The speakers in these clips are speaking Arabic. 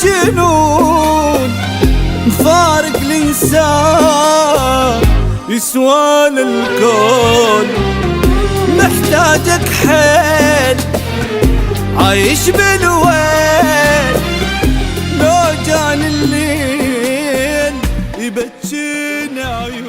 مجنون مفارق الإنسان يسوى للكون. محتاجك حيل عايش بالويل، لو جاني الليل يبكيني عيون.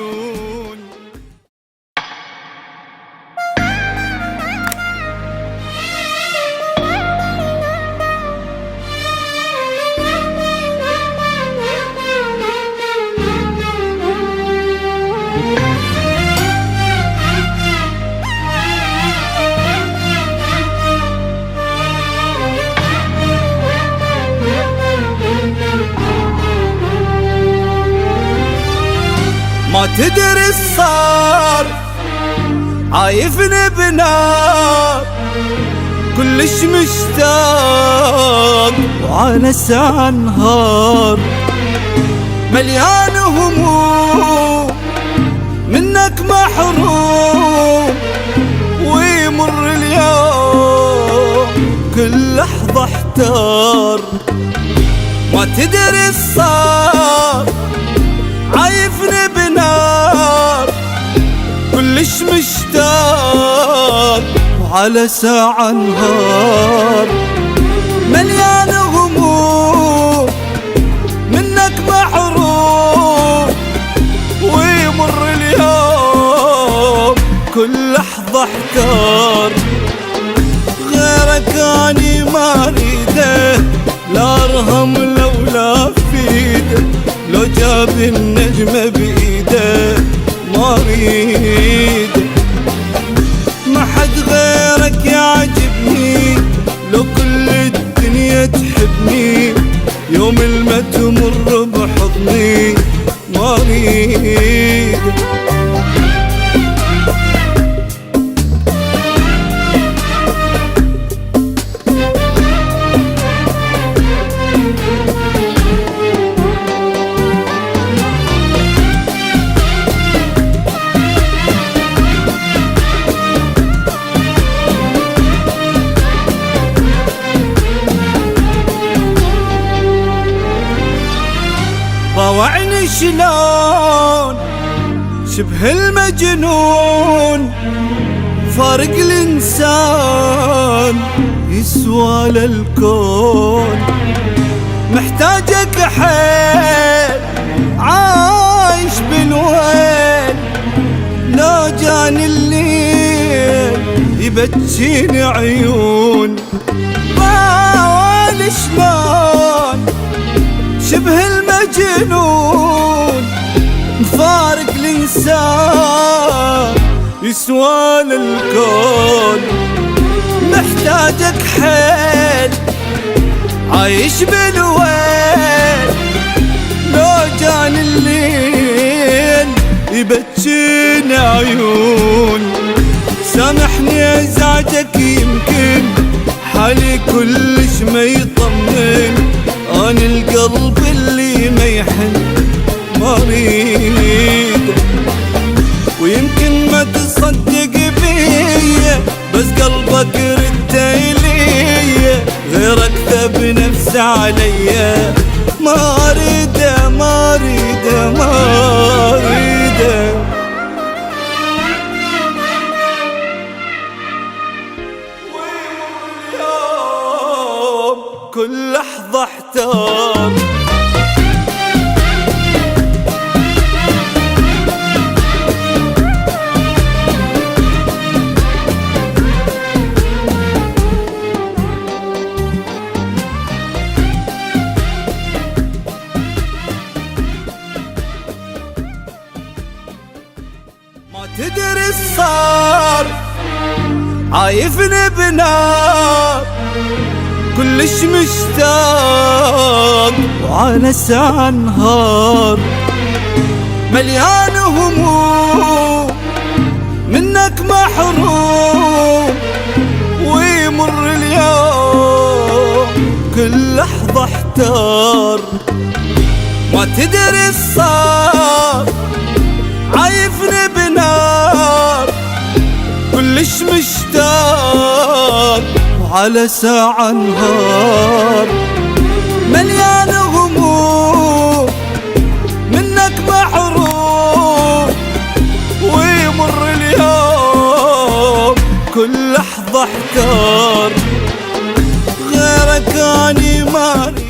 ما تدري الصار عايفني بنار، كلش مشتاق وعلى ساعة نهار. مليان هموم منك محروم، ويمر اليوم كل لحظة احتار. ما تدري الصار عايفني بنار، كلش مشتاق وعلى ساعة نهار. مليان هموم منك محروم، ويمر اليوم كل لحظة احتار. غيرك اني ما اريده، لا ارهم لولا فيده، لو جاب النجمة بإيده ما اريده. ما حد غيرك يعجبني، لو كل الدنيا تحبني، يوم الما تمر بحضني ما اريده. طاوعني شلون شبه المجنون، فارق الإنسان يسوى للكون. محتاجك حيل عايش بالويل، لو جاني الليل يبكيني عيون. طاوعني شلون شبه المجنون، مفارق الإنسان يسوى للكون. محتاجك حيل عايش بالويل، لو جاني الليل يبكيني عيون. سامحني ازعجك، يمكن حالي كلش ما يطمن، أنا القلب اللي ما يحن ما اريده. ويمكن ما تصدق بيا، بس قلبك رده إليا، غيرك ذب نفسه عليا ما اريده ما اريده ما اريده. كل لحظة احتار. ما تدري الصار عايفني بنار، كلش مشتاق وعلى ساعة نهار. مليان هموم منك محروم، ويمر اليوم كل لحظة احتار. ما تدري الصار عايفني بنار، كلش مشتاق وعلى ساعة نهار. مليان احتار غيرك اني مالي.